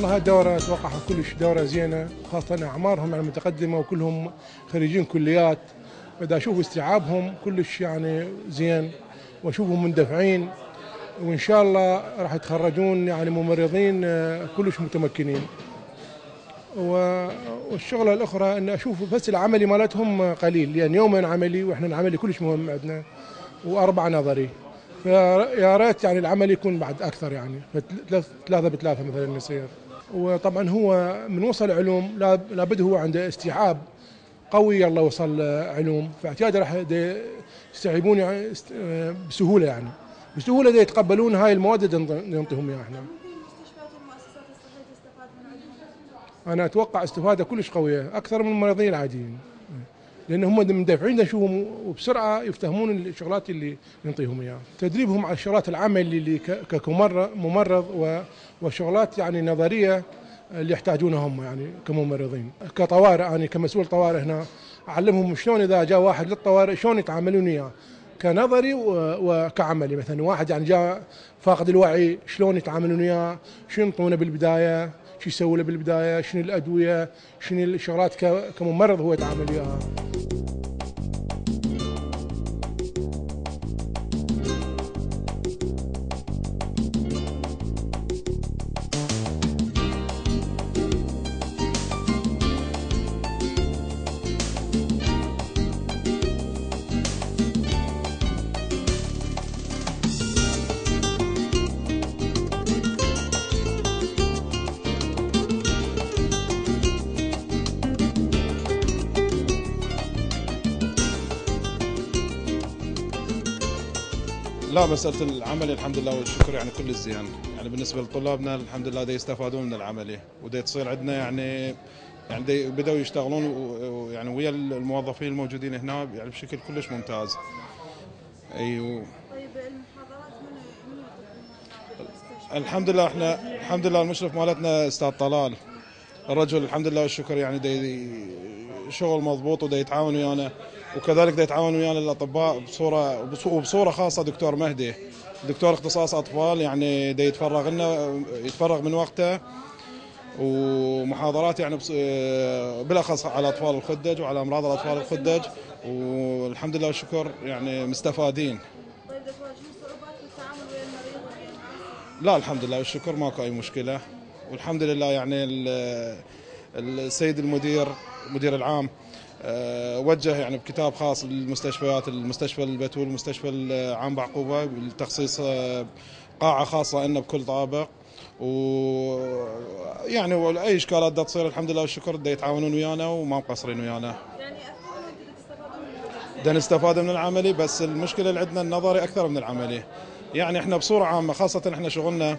والله الدورة أتوقع كلش دورة زينة، خاصة أعمارهم يعني متقدمة وكلهم خريجين كليات. بدأ أشوف استيعابهم كلش يعني زين، وأشوفهم مندفعين، وإن شاء الله راح يتخرجون يعني ممرضين كلش متمكنين. والشغلة الأخرى أن أشوف بس العملي مالتهم قليل، يعني يومين عملي وإحنا العملي كلش مهم عندنا، وأربعة نظري. فيا ريت يعني العمل يكون بعد أكثر، يعني ثلاثة بثلاثة مثلا يصير. وطبعا هو من وصل علوم لابد هو عنده استيعاب قوي، يلا وصل علوم فاعتياده راح يستوعبون يعني بسهولة، يعني بسهولة يتقبلون هاي المواد اللي نعطيهم اياها احنا. ممكن المستشفيات والمؤسسات الصحية تستفاد من عندهم؟ انا اتوقع استفادة كلش قوية اكثر من الممرضين العاديين، لان هم مندفعين نشوفهم وبسرعة يفتهمون الشغلات اللي نعطيهم اياها. تدريبهم على الشغلات العمل اللي كممرض وشغلات يعني نظرية اللي يحتاجونها هم يعني كممرضين. كطوارئ أنا كمسؤول طوارئ هنا أعلمهم شلون إذا جاء واحد للطوارئ شلون يتعاملون وياه كنظري وكعملي. مثلا واحد يعني جاء فاقد الوعي شلون يتعاملون وياه، شو ينطونه بالبداية، شو يسوي له بالبداية، شنو الأدوية، شنو الشغلات كممرض هو يتعامل وياها. لا، مسألة العملي الحمد لله والشكر يعني كل الزين. يعني بالنسبة لطلابنا الحمد لله دا يستفادون من العملي، ودا تصير عندنا يعني بدأوا يشتغلون يعني ويا الموظفين الموجودين هنا يعني بشكل كلش ممتاز. ايوه. طيب المحاضرات من يعطيكم؟ الحمد لله المشرف مالتنا استاذ طلال، الرجل الحمد لله والشكر يعني شغل مضبوط ودا يتعاون ويانا، وكذلك دا يتعاون ويانا الاطباء وبصوره خاصه دكتور مهدي، دكتور اختصاص اطفال، يعني دا يتفرغ من وقته ومحاضرات يعني بالاخص على اطفال الخدج وعلى امراض الاطفال الخدج، والحمد لله والشكر يعني مستفادين. طيب تواجهون صعوبات في التعامل ويا المريض ويا الناس؟ لا الحمد لله والشكر ماكو اي مشكله، والحمد لله يعني السيد المدير العام وجه يعني بكتاب خاص للمستشفيات، المستشفى البتول، المستشفى العام بعقوبة، بالتخصيص قاعة خاصة لنا بكل طابق، ويعني أي إشكالات دا تصير الحمد لله والشكر دا يتعاونون ويانا وما مقصرين ويانا. يعني أفضل أنتم تستفادون من العملي؟ دا نستفاد من العملي، بس المشكلة اللي عندنا النظري أكثر من العملي. يعني احنا بصورة عامة خاصة احنا شغلنا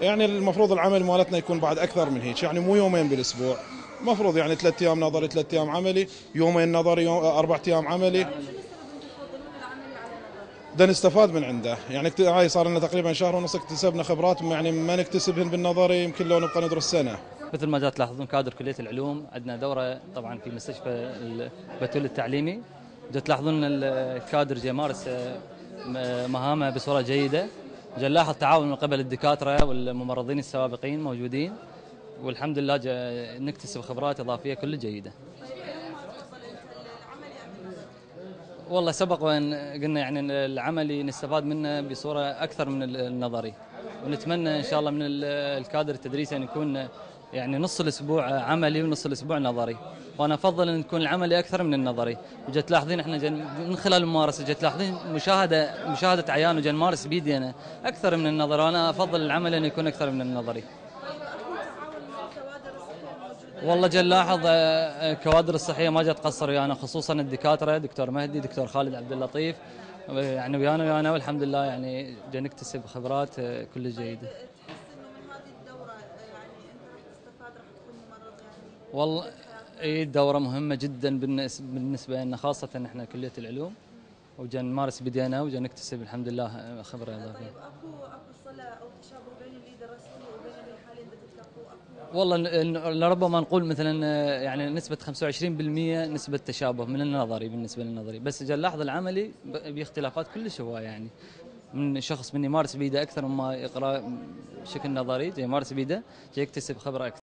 يعني المفروض العمل مالتنا يكون بعد أكثر من هيك، يعني مو يومين بالأسبوع، مفروض يعني 3 أيام نظري 3 أيام عملي، يومين نظري 4 أيام عملي. شنو السبب أنتم تفضلون العملي على النظري؟ ده نستفاد من عنده، يعني هاي صار لنا تقريبا شهر ونص اكتسبنا خبرات يعني ما نكتسبهن بالنظري يمكن لو نبقى ندرس سنة. مثل ما تلاحظون كادر كلية العلوم عندنا دورة طبعا في مستشفى البتول التعليمي، تلاحظون الكادر يمارس مهامه بصورة جيدة، نلاحظ تعاون من قبل الدكاترة والممرضين السابقين موجودين، والحمد لله نكتسب خبرات إضافية كل جيدة. والله سبق وأن قلنا يعني العملي نستفاد منه بصورة أكثر من النظري، ونتمنى إن شاء الله من الكادر التدريسي أن يكون يعني نص الأسبوع عملي ونص الأسبوع نظري، وأنا أفضل أن يكون العملي أكثر من النظري. وجت تلاحظين إحنا من خلال الممارسة جت تلاحظين مشاهدة عيان وجن نمارس بيدينا أكثر من النظري، وأنا أفضل العملي أن يكون أكثر من النظري. والله جل لاحظ كوادر الصحيه ما جت تقصر ويانا، خصوصا الدكاتره دكتور مهدي دكتور خالد عبد اللطيف يعني ويانا والحمد لله يعني نكتسب خبرات كل جيده. تحس انه من هذه الدوره يعني انت راح تستفاد، راح تكون ممرض يعني؟ والله اي الدوره مهمه جدا بالنسبه لنا، خاصه احنا كليه العلوم وجن نمارس بدينا وجن نكتسب الحمد لله خبره اضافيه. طيب اكو صله او تشابه بين اللي درسته وبين اللي حاليا تتلقوه؟ والله لربما نقول مثلا يعني نسبة 25% نسبة تشابه من النظري بالنسبة للنظري، بس جل لاحظ العملي باختلافات كلش هواية يعني من شخص من يمارس بيده اكثر مما يقرا بشكل نظري، يمارس بيده يكتسب خبره اكثر.